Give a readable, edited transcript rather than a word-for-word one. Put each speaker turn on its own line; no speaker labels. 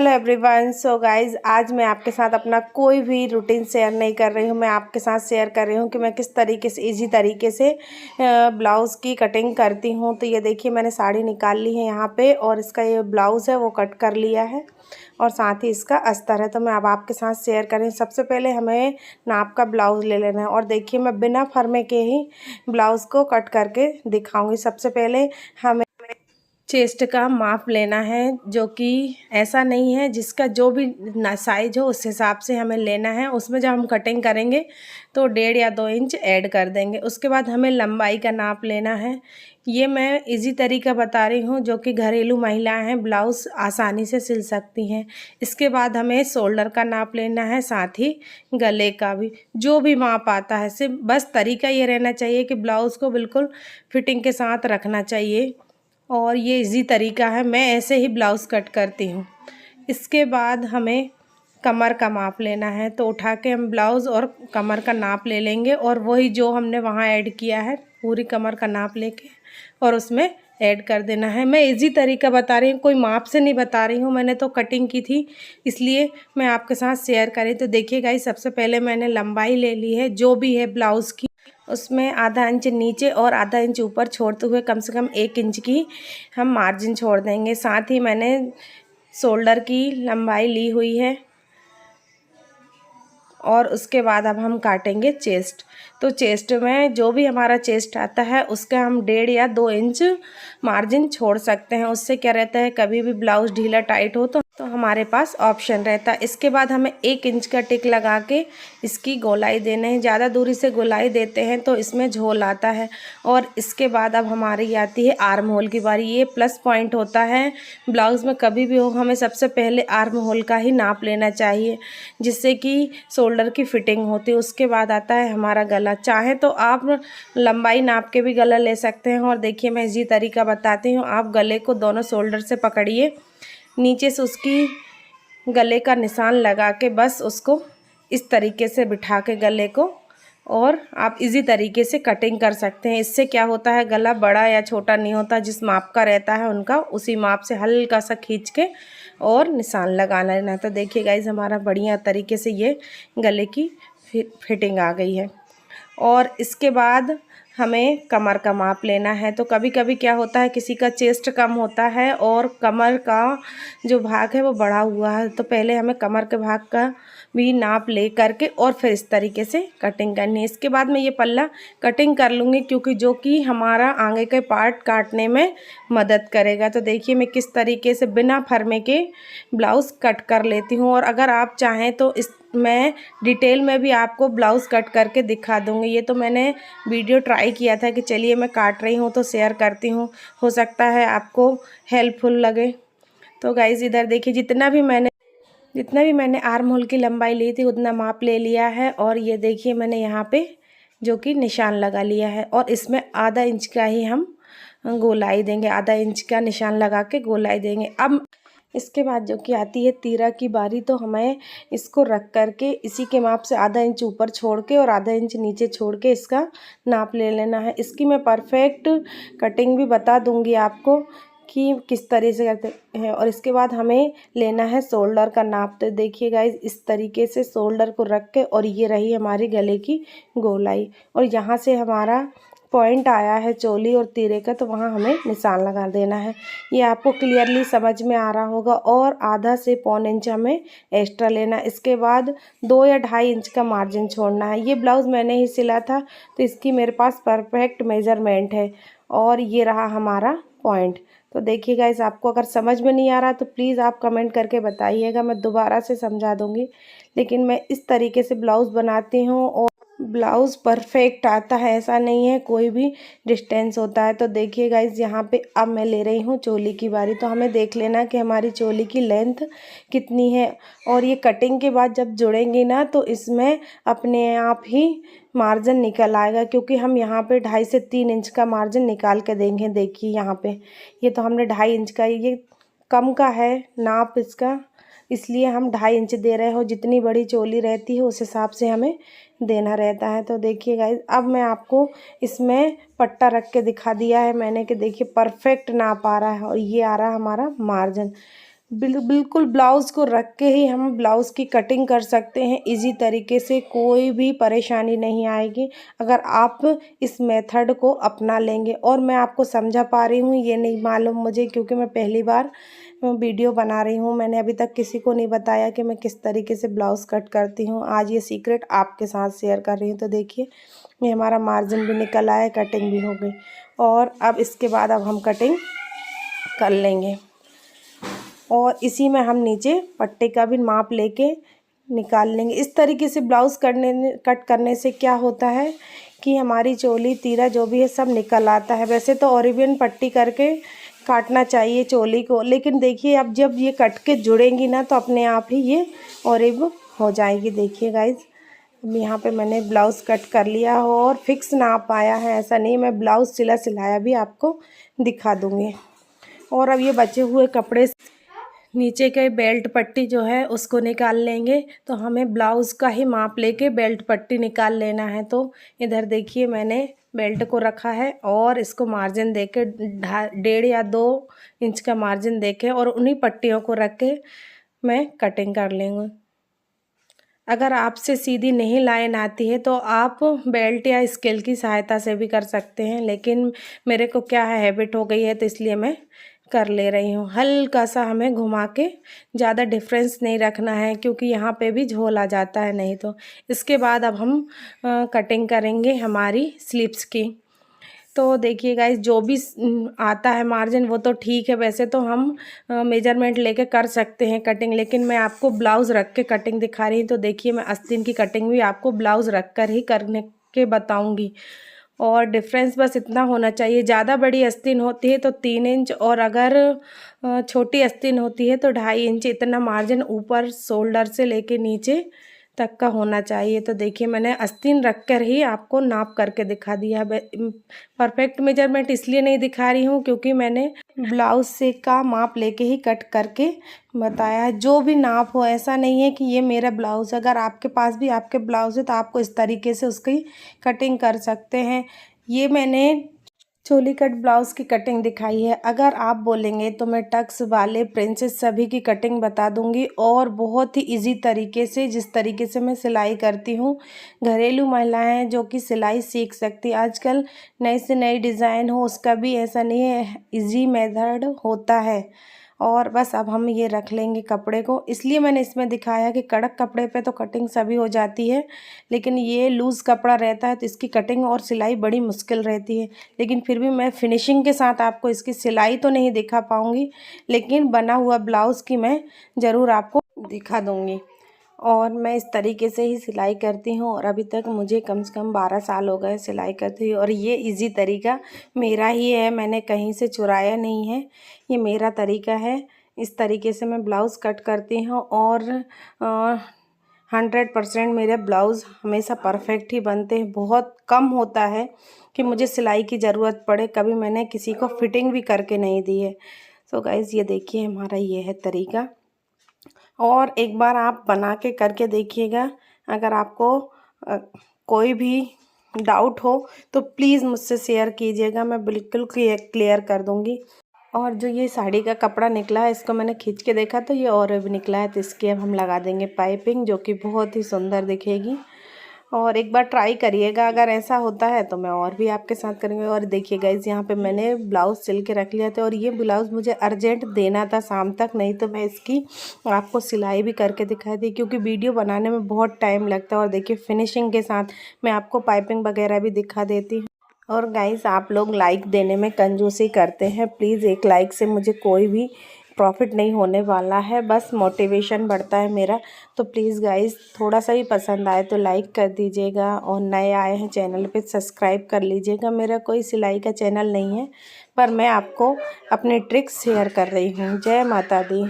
Hello everyone. So guys, आज मैं आपके साथ अपना कोई भी रूटीन शेयर नहीं कर रही हूँ। मैं आपके साथ शेयर कर रही हूँ कि मैं किस तरीके से इजी तरीके से ब्लाउज़ की कटिंग करती हूँ। तो ये देखिए, मैंने साड़ी निकाल ली है यहाँ पे और इसका ये ब्लाउज़ है वो कट कर लिया है और साथ ही इसका अस्तर है। तो मैं अब आपके साथ शेयर करें। सबसे पहले हमें नाप का ब्लाउज़ ले लेना है और देखिए, मैं बिना फरमे के ही ब्लाउज़ को कट करके दिखाऊँगी। सबसे पहले हमें चेस्ट का माप लेना है, जो कि ऐसा नहीं है, जिसका जो भी साइज हो उस हिसाब से हमें लेना है। उसमें जब हम कटिंग करेंगे तो 1.5 या 2 इंच ऐड कर देंगे। उसके बाद हमें लंबाई का नाप लेना है। ये मैं इजी तरीका बता रही हूँ जो कि घरेलू महिलाएं हैं ब्लाउज़ आसानी से सिल सकती हैं। इसके बाद हमें शोल्डर का नाप लेना है, साथ ही गले का भी। जो भी माप आता है, सिर्फ बस तरीका ये रहना चाहिए कि ब्लाउज़ को बिल्कुल फिटिंग के साथ रखना चाहिए और ये इजी तरीका है। मैं ऐसे ही ब्लाउज़ कट करती हूँ। इसके बाद हमें कमर का माप लेना है, तो उठा के हम ब्लाउज़ और कमर का नाप ले लेंगे और वही जो हमने वहाँ ऐड किया है पूरी कमर का नाप लेके और उसमें ऐड कर देना है। मैं इजी तरीका बता रही हूँ, कोई माप से नहीं बता रही हूँ। मैंने तो कटिंग की थी, इसलिए मैं आपके साथ शेयर करी। तो देखिए गाइस, सबसे पहले मैंने लंबाई ले ली है जो भी है ब्लाउज़ की, उसमें आधा इंच नीचे और आधा इंच ऊपर छोड़ते हुए कम से कम 1 इंच की हम मार्जिन छोड़ देंगे। साथ ही मैंने शोल्डर की लंबाई ली हुई है और उसके बाद अब हम काटेंगे चेस्ट। तो चेस्ट में जो भी हमारा चेस्ट आता है उसका हम 1.5 या 2 इंच मार्जिन छोड़ सकते हैं। उससे क्या रहता है, कभी भी ब्लाउज़ ढीला टाइट हो तो हमारे पास ऑप्शन रहता है। इसके बाद हमें 1 इंच का टिक लगा के इसकी गोलाई देने हैं। ज़्यादा दूरी से गोलाई देते हैं तो इसमें झोल आता है। और इसके बाद अब हमारी आती है आर्म होल की बारी। ये प्लस पॉइंट होता है ब्लाउज़ में, कभी भी हो हमें सबसे पहले आर्म होल का ही नाप लेना चाहिए, जिससे कि शोल्डर की फिटिंग होती है। उसके बाद आता है हमारा गला। चाहे तो आप लंबाई नाप के भी गला ले सकते हैं। और देखिए, मैं इसी तरीका बताती हूँ। आप गले को दोनों शोल्डर से पकड़िए, नीचे से उसकी गले का निशान लगा के बस उसको इस तरीके से बिठा के गले को, और आप इजी तरीके से कटिंग कर सकते हैं। इससे क्या होता है, गला बड़ा या छोटा नहीं होता। जिस माप का रहता है उनका उसी माप से हल्का सा खींच के और निशान लगा लेना। तो देखिए गाइस, हमारा बढ़िया तरीके से ये गले की फिटिंग आ गई है। और इसके बाद हमें कमर का माप लेना है। तो कभी कभी क्या होता है, किसी का चेस्ट कम होता है और कमर का जो भाग है वो बढ़ा हुआ है, तो पहले हमें कमर के भाग का भी नाप ले करके और फिर इस तरीके से कटिंग करनी है। इसके बाद मैं ये पल्ला कटिंग कर लूँगी, क्योंकि जो कि हमारा आगे के पार्ट काटने में मदद करेगा। तो देखिए, मैं किस तरीके से बिना फरमे के ब्लाउज़ कट कर लेती हूँ। और अगर आप चाहें तो मैं डिटेल में भी आपको ब्लाउज़ कट करके दिखा दूँगी। ये तो मैंने वीडियो ट्राई किया था कि चलिए मैं काट रही हूँ तो शेयर करती हूँ, हो सकता है आपको हेल्पफुल लगे। तो गाइज़, इधर देखिए, जितना भी मैंने आर्म होल की लंबाई ली थी उतना माप ले लिया है। और ये देखिए, मैंने यहाँ पे जो कि निशान लगा लिया है और इसमें आधा इंच का ही हम गोलाई देंगे। आधा इंच का निशान लगा के गोलाई देंगे। अब इसके बाद जो कि आती है तीरा की बारी, तो हमें इसको रख करके इसी के माप से आधा इंच ऊपर छोड़ के और आधा इंच नीचे छोड़ के इसका नाप ले लेना है। इसकी मैं परफेक्ट कटिंग भी बता दूंगी आपको कि किस तरह से करते हैं। और इसके बाद हमें लेना है शोल्डर का नाप। तो देखिए गाइस, इस तरीके से शोल्डर को रख के, और ये रही हमारी गले की गोलाई, और यहाँ से हमारा पॉइंट आया है चोली और तीरे का, तो वहाँ हमें निशान लगा देना है। ये आपको क्लियरली समझ में आ रहा होगा। और आधा से पौन इंच हमें एक्स्ट्रा लेना है। इसके बाद 2 या 2.5 इंच का मार्जिन छोड़ना है। ये ब्लाउज़ मैंने ही सिला था तो इसकी मेरे पास परफेक्ट मेज़रमेंट है। और ये रहा हमारा पॉइंट। तो देखिए गाइस, आपको अगर समझ में नहीं आ रहा तो प्लीज़ आप कमेंट करके बताइएगा, मैं दोबारा से समझा दूँगी। लेकिन मैं इस तरीके से ब्लाउज़ बनाती हूँ और ब्लाउज़ परफेक्ट आता है, ऐसा नहीं है कोई भी डिस्टेंस होता है। तो देखिए गाइस, यहाँ पे अब मैं ले रही हूँ चोली की बारी। तो हमें देख लेना कि हमारी चोली की लेंथ कितनी है। और ये कटिंग के बाद जब जुड़ेंगी ना, तो इसमें अपने आप ही मार्जिन निकल आएगा, क्योंकि हम यहाँ पे 2.5 से 3 इंच का मार्जिन निकाल के देंगे। देखिए यहाँ पे ये तो हमने 2.5 इंच का, ये कम का है नाप इसका, इसलिए हम 2.5 इंच दे रहे हो। जितनी बड़ी चोली रहती है उस हिसाब से हमें देना रहता है। तो देखिए गाइस, अब मैं आपको इसमें पट्टा रख के दिखा दिया है मैंने कि देखिए परफेक्ट नाप आ रहा है और ये आ रहा है हमारा मार्जिन। बिल्कुल ब्लाउज़ को रख के ही हम ब्लाउज़ की कटिंग कर सकते हैं इजी तरीके से, कोई भी परेशानी नहीं आएगी अगर आप इस मेथड को अपना लेंगे। और मैं आपको समझा पा रही हूँ ये नहीं मालूम मुझे, क्योंकि मैं पहली बार वीडियो बना रही हूँ। मैंने अभी तक किसी को नहीं बताया कि मैं किस तरीके से ब्लाउज़ कट करती हूँ। आज ये सीक्रेट आपके साथ शेयर कर रही हूँ। तो देखिए ये हमारा मार्जिन भी निकल आया, कटिंग भी हो गई। और अब इसके बाद अब हम कटिंग कर लेंगे और इसी में हम नीचे पट्टे का भी माप लेके निकाल लेंगे। इस तरीके से ब्लाउज़ कट करने से क्या होता है कि हमारी चोली तीरा जो भी है सब निकल आता है। वैसे तो ओरिजिन पट्टी करके काटना चाहिए चोली को, लेकिन देखिए अब जब ये कट के जुड़ेंगी ना तो अपने आप ही ये ओरिब हो जाएगी। देखिए गाइज़, अब यहाँ पे मैंने ब्लाउज़ कट कर लिया हो और फिक्स नाप आया है, ऐसा नहीं, मैं ब्लाउज़ सिलाया भी आपको दिखा दूँगी। और अब ये बचे हुए कपड़े नीचे के बेल्ट पट्टी जो है उसको निकाल लेंगे। तो हमें ब्लाउज़ का ही माप लेके बेल्ट पट्टी निकाल लेना है। तो इधर देखिए मैंने बेल्ट को रखा है और इसको मार्जिन देके 1.5 या 2 इंच का मार्जिन देके और उन्हीं पट्टियों को रख के मैं कटिंग कर लेंगे। अगर आपसे सीधी नहीं लाइन आती है तो आप बेल्ट या स्केल की सहायता से भी कर सकते हैं, लेकिन मेरे को क्या है हैबिट हो गई है तो इसलिए मैं कर ले रही हूँ। हल्का सा हमें घुमा के, ज़्यादा डिफरेंस नहीं रखना है क्योंकि यहाँ पे भी झोल आ जाता है नहीं तो। इसके बाद अब हम कटिंग करेंगे हमारी स्लीव्स की। तो देखिए गाइस, जो भी आता है मार्जिन वो तो ठीक है, वैसे तो हम मेजरमेंट लेके कर सकते हैं कटिंग, लेकिन मैं आपको ब्लाउज़ रख के कटिंग दिखा रही हूँ। तो देखिए मैं आस्तीन की कटिंग भी आपको ब्लाउज़ रख कर ही करने के बताऊँगी। और डिफरेंस बस इतना होना चाहिए, ज़्यादा बड़ी आस्तीन होती है तो 3 इंच और अगर छोटी आस्तीन होती है तो 2.5 इंच, इतना मार्जिन ऊपर शोल्डर से लेके नीचे तक का होना चाहिए। तो देखिए मैंने आस्तीन रख कर ही आपको नाप करके दिखा दिया है। परफेक्ट मेजरमेंट इसलिए नहीं दिखा रही हूँ क्योंकि मैंने ब्लाउज से का माप लेके ही कट करके बताया है। जो भी नाप हो, ऐसा नहीं है कि ये मेरा ब्लाउज़, अगर आपके पास भी आपके ब्लाउज़ है तो आपको इस तरीके से उसकी कटिंग कर सकते हैं। ये मैंने चोली कट ब्लाउज़ की कटिंग दिखाई है। अगर आप बोलेंगे तो मैं टक्स वाले, प्रिंसेस सभी की कटिंग बता दूंगी और बहुत ही इजी तरीके से, जिस तरीके से मैं सिलाई करती हूँ। घरेलू महिलाएं जो कि सिलाई सीख सकती, आजकल नई से नई डिज़ाइन हो उसका भी ऐसा नहीं है, इजी मेथड होता है। और बस अब हम ये रख लेंगे कपड़े को, इसलिए मैंने इसमें दिखाया कि कड़क कपड़े पे तो कटिंग सभी हो जाती है, लेकिन ये लूज़ कपड़ा रहता है तो इसकी कटिंग और सिलाई बड़ी मुश्किल रहती है। लेकिन फिर भी मैं फिनिशिंग के साथ आपको इसकी सिलाई तो नहीं दिखा पाऊँगी, लेकिन बना हुआ ब्लाउज़ की मैं ज़रूर आपको दिखा दूँगी। और मैं इस तरीके से ही सिलाई करती हूँ और अभी तक मुझे कम से कम 12 साल हो गए सिलाई करती हुई। और ये इजी तरीका मेरा ही है, मैंने कहीं से चुराया नहीं है, ये मेरा तरीका है। इस तरीके से मैं ब्लाउज़ कट करती हूँ और 100% मेरे ब्लाउज़ हमेशा परफेक्ट ही बनते हैं। बहुत कम होता है कि मुझे सिलाई की ज़रूरत पड़े, कभी मैंने किसी को फिटिंग भी करके नहीं दी है। सो गाइज़, ये देखिए हमारा ये है तरीका, और एक बार आप बना के करके देखिएगा। अगर आपको कोई भी डाउट हो तो प्लीज़ मुझसे शेयर कीजिएगा, मैं बिल्कुल क्लियर कर दूँगी। और जो ये साड़ी का कपड़ा निकला है इसको मैंने खींच के देखा तो ये और भी निकला है, तो इसकी अब हम लगा देंगे पाइपिंग, जो कि बहुत ही सुंदर दिखेगी। और एक बार ट्राई करिएगा, अगर ऐसा होता है तो मैं और भी आपके साथ करेंगे। और देखिए गाइज़, यहाँ पे मैंने ब्लाउज़ सिल के रख लिया था और ये ब्लाउज़ मुझे अर्जेंट देना था शाम तक, नहीं तो मैं इसकी आपको सिलाई भी करके दिखाई दी, क्योंकि वीडियो बनाने में बहुत टाइम लगता है। और देखिए फिनिशिंग के साथ मैं आपको पाइपिंग वगैरह भी दिखा देती हूँ। और गाइज़, आप लोग लाइक देने में कंजूसी करते हैं, प्लीज़ एक लाइक से मुझे कोई भी प्रॉफिट नहीं होने वाला है, बस मोटिवेशन बढ़ता है मेरा। तो प्लीज़ गाइज़, थोड़ा सा भी पसंद आए तो लाइक कर दीजिएगा, और नए आए हैं चैनल पे सब्सक्राइब कर लीजिएगा। मेरा कोई सिलाई का चैनल नहीं है, पर मैं आपको अपने ट्रिक्स शेयर कर रही हूँ। जय माता दी।